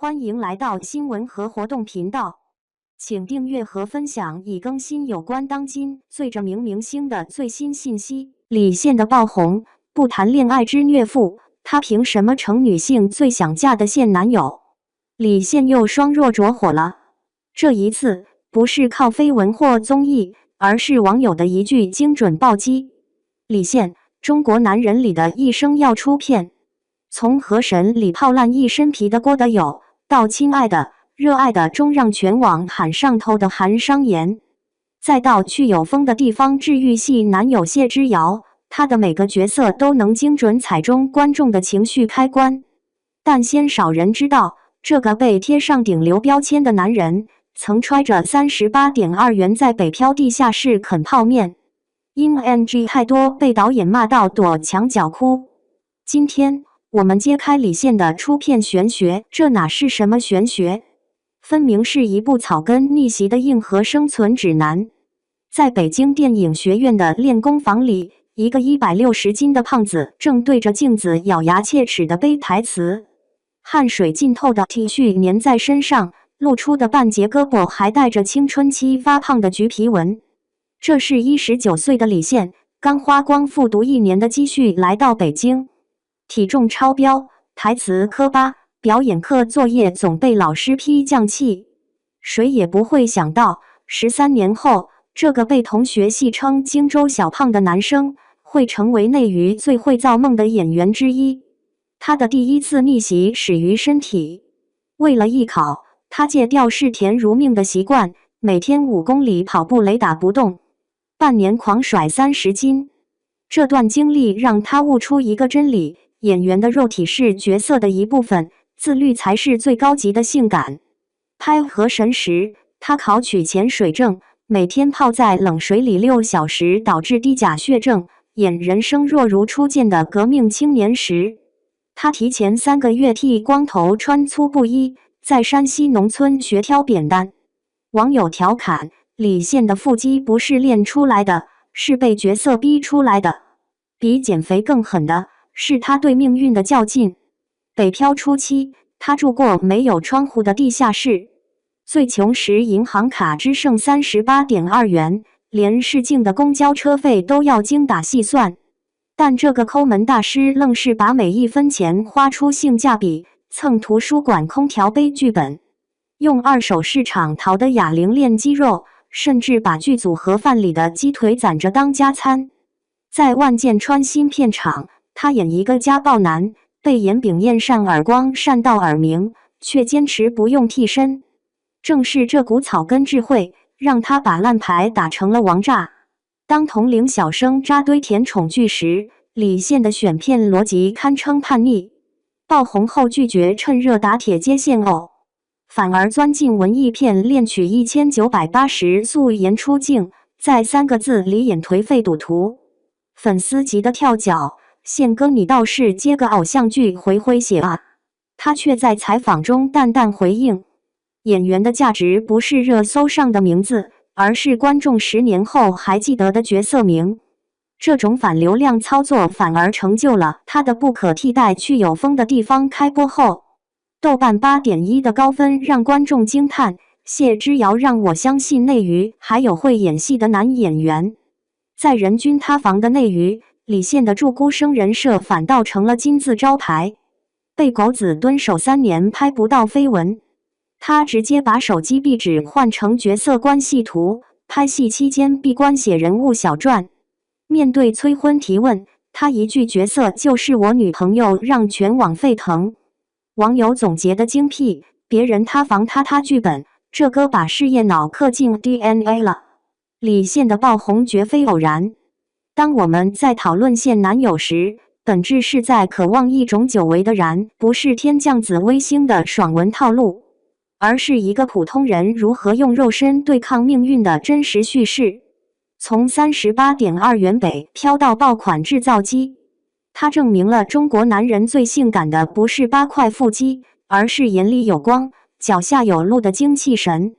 欢迎来到新闻和活动频道，请订阅和分享已更新有关当今最着名明星的最新信息。李现的爆红，不谈恋爱之虐妇，他凭什么成女性最想嫁的现男友？李现又双若着火了，这一次不是靠绯闻或综艺，而是网友的一句精准暴击。李现，中国男人里的一生要出片。从河神里泡烂一身皮的郭德友，到亲爱的、热爱的中让全网喊上头的韩商言，再到去有风的地方治愈系男友谢之遥，他的每个角色都能精准踩中观众的情绪开关。但鲜少人知道，这个被贴上顶流标签的男人，曾揣着38.2元在北漂地下室啃泡面，因 NG 太多被导演骂到躲墙角哭。今天我们揭开李现的出片玄学，这哪是什么玄学？分明是一部草根逆袭的硬核生存指南。在北京电影学院的练功房里，一个160斤的胖子正对着镜子咬牙切齿地背台词，汗水浸透的 T 恤粘在身上，露出的半截胳膊还带着青春期发胖的橘皮纹。这是19岁的李现，刚花光复读1年的积蓄来到北京。体重超标，台词磕巴，表演课作业总被老师批降气。谁也不会想到，13年后，这个被同学戏称荆州小胖的男生，会成为内娱最会造梦的演员之一。他的第一次逆袭始于身体。为了艺考，他戒掉视甜如命的习惯，每天5公里跑步雷打不动，半年狂甩30斤。这段经历让他悟出一个真理：演员的肉体是角色的一部分，自律才是最高级的性感。拍《河神》时，他考取潜水证，每天泡在冷水里6小时，导致低钾血症。演人生若如初见的革命青年时，他提前3个月剃光头，穿粗布衣，在山西农村学挑扁担。网友调侃：李现的腹肌不是练出来的，是被角色逼出来的。比减肥更狠的是他对命运的较劲。北漂初期，他住过没有窗户的地下室，最穷时银行卡只剩38.2元，连市境的公交车费都要精打细算。但这个抠门大师愣是把每一分钱花出性价比，蹭图书馆空调背剧本，用二手市场淘的哑铃练肌肉，甚至把剧组盒饭里的鸡腿攒着当加餐。在万箭穿心片场，他演一个家暴男，被严炳彦扇耳光扇到耳鸣，却坚持不用替身。正是这股草根智慧，让他把烂牌打成了王炸。当同龄小生扎堆甜宠剧时，李现的选片逻辑堪称叛逆。爆红后拒绝趁热打铁接线偶，反而钻进文艺片练取1980素颜出镜，在3个字里演颓废赌徒。粉丝急得跳脚，宪哥你倒是接个偶像剧回回血啊！他却在采访中淡淡回应：演员的价值不是热搜上的名字，而是观众10年后还记得的角色名。这种反流量操作反而成就了他的不可替代。去有风的地方开播后，豆瓣8.1的高分让观众惊叹，谢之遥让我相信内娱还有会演戏的男演员。在人均塌房的内娱，李现的祝孤生人设反倒成了金字招牌。被狗子蹲守3年拍不到绯闻，他直接把手机壁纸换成角色关系图，拍戏期间闭关写人物小传。面对催婚提问，他一句角色就是我女朋友，让全网沸腾。网友总结的精辟，别人塌房他剧本，这哥把事业脑刻进 DNA 了。李现的爆红绝非偶然。当我们在讨论现男友时，本质是在渴望一种久违的燃，不是天降紫微星的爽文套路，而是一个普通人如何用肉身对抗命运的真实叙事。从38.2元北漂到爆款制造机，他证明了中国男人最性感的不是8块腹肌，而是眼里有光、脚下有路的精气神。